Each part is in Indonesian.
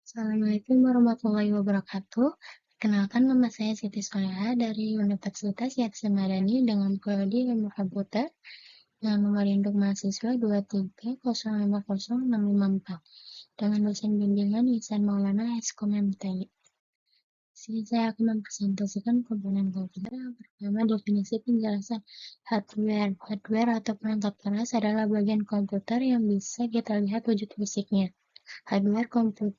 Assalamualaikum warahmatullahi wabarakatuh. Perkenalkan, nama saya Siti Soleha dari Universitas Yasin Madani dengan prodi Ilmu Komputer dengan nomor induk mahasiswa 230500654 dengan dosen bimbingan Ihsan Maulana Eskom MTI. Sini saya akan mempresentasikan komponen komputer. Yang pertama, definisi penjelasan hardware. Hardware atau perangkat keras adalah bagian komputer yang bisa kita lihat wujud fisiknya. Hardware komputer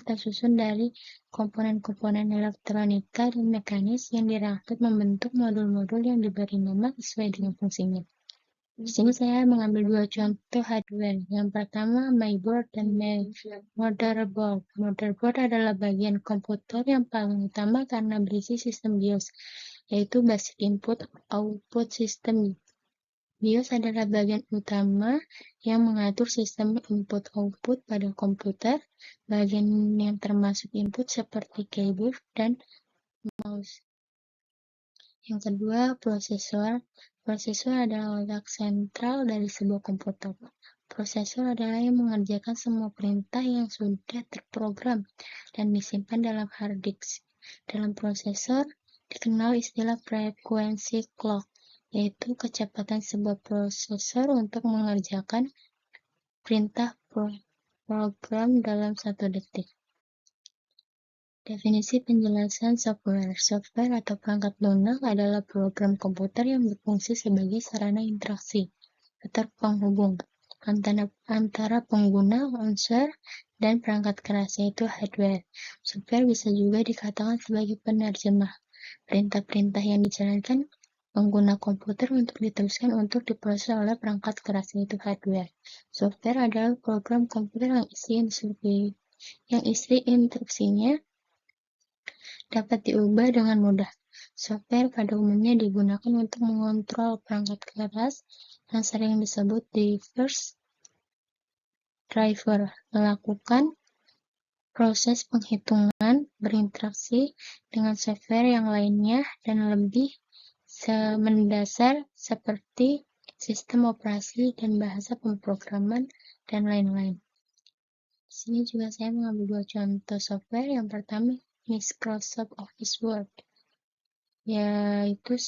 tersusun dari komponen-komponen elektronika dan mekanis yang dirakit membentuk modul-modul yang diberi nama sesuai dengan fungsinya. Di sini saya mengambil dua contoh hardware. Yang pertama, motherboard dan motherboard. Motherboard adalah bagian komputer yang paling utama karena berisi sistem BIOS, yaitu Basic Input Output System. BIOS adalah bagian utama yang mengatur sistem input-output pada komputer. Bagian yang termasuk input seperti keyboard dan mouse. Yang kedua, prosesor. Prosesor adalah otak sentral dari sebuah komputer. Prosesor adalah yang mengerjakan semua perintah yang sudah terprogram dan disimpan dalam hard disk. Dalam prosesor dikenal istilah frekuensi clock, yaitu kecepatan sebuah prosesor untuk mengerjakan perintah program dalam 1 detik. Definisi penjelasan software. Software atau perangkat lunak adalah program komputer yang berfungsi sebagai sarana interaksi atau penghubung antara pengguna, unsur, dan perangkat keras, yaitu hardware. Software bisa juga dikatakan sebagai penerjemah perintah-perintah yang dijalankan pengguna komputer untuk diteruskan untuk diproses oleh perangkat keras, yaitu hardware. Software adalah program komputer yang isi instruksinya dapat diubah dengan mudah. Software pada umumnya digunakan untuk mengontrol perangkat keras yang sering disebut device driver, melakukan proses penghitungan, berinteraksi dengan software yang lainnya, dan lebih mendasar seperti sistem operasi dan bahasa pemrograman, dan lain-lain. Di sini juga saya mengambil dua contoh software. Yang pertama, Microsoft Office Word, yaitu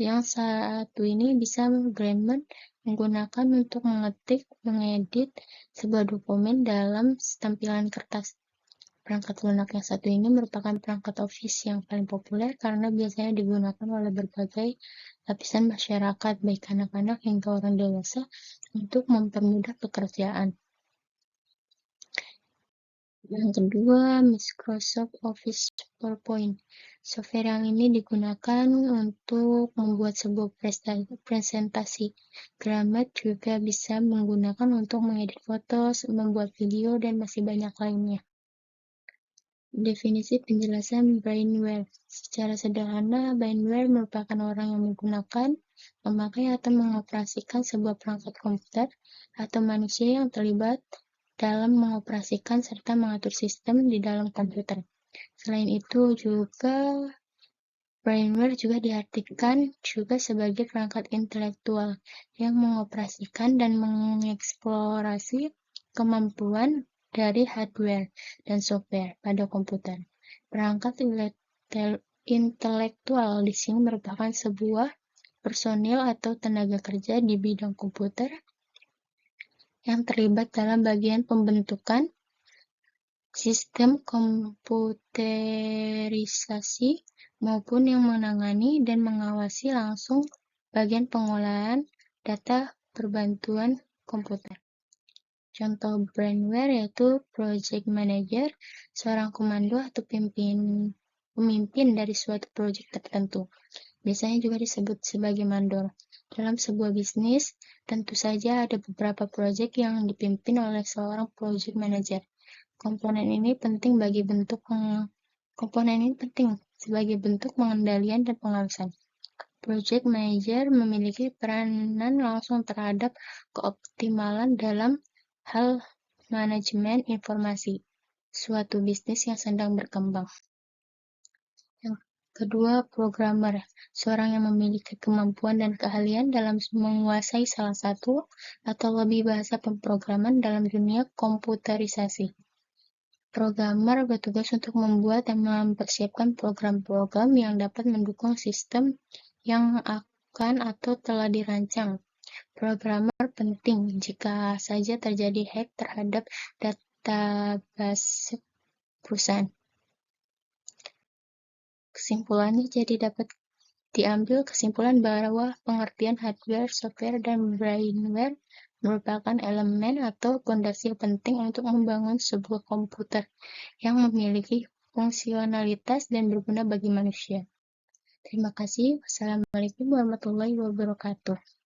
yang satu ini bisa menggunakan untuk mengetik, mengedit sebuah dokumen dalam tampilan kertas. Perangkat lunak yang satu ini merupakan perangkat Office yang paling populer karena biasanya digunakan oleh berbagai lapisan masyarakat, baik anak-anak hingga orang dewasa, untuk mempermudah pekerjaan. Yang kedua, Microsoft Office PowerPoint. Software yang ini digunakan untuk membuat sebuah presentasi. Gramet juga bisa menggunakan untuk mengedit foto, membuat video, dan masih banyak lainnya. Definisi penjelasan brainware. Secara sederhana, brainware merupakan orang yang menggunakan, memakai, atau mengoperasikan sebuah perangkat komputer atau manusia yang terlibat dalam mengoperasikan serta mengatur sistem di dalam komputer. Selain itu juga brainware juga diartikan juga sebagai perangkat intelektual yang mengoperasikan dan mengeksplorasi kemampuan dari hardware dan software pada komputer. Perangkat intelektual di sini merupakan sebuah personil atau tenaga kerja di bidang komputer yang terlibat dalam bagian pembentukan sistem komputerisasi maupun yang menangani dan mengawasi langsung bagian pengolahan data berbantuan komputer. Contoh brainware yaitu project manager, seorang komando atau pemimpin dari suatu proyek tertentu. Biasanya juga disebut sebagai mandor. Dalam sebuah bisnis, tentu saja ada beberapa proyek yang dipimpin oleh seorang project manager. Komponen ini penting sebagai bentuk pengendalian dan pengawasan. Project manager memiliki peranan langsung terhadap keoptimalan dalam hal manajemen informasi suatu bisnis yang sedang berkembang. Yang kedua, programmer, seorang yang memiliki kemampuan dan keahlian dalam menguasai salah satu atau lebih bahasa pemrograman dalam dunia komputerisasi. Programmer bertugas untuk membuat dan mempersiapkan program-program yang dapat mendukung sistem yang akan atau telah dirancang. Programmer penting jika saja terjadi hack terhadap database perusahaan. Kesimpulannya, jadi dapat diambil kesimpulan bahwa pengertian hardware, software, dan brainware merupakan elemen atau fondasi penting untuk membangun sebuah komputer yang memiliki fungsionalitas dan berguna bagi manusia. Terima kasih. Wassalamualaikum warahmatullahi wabarakatuh.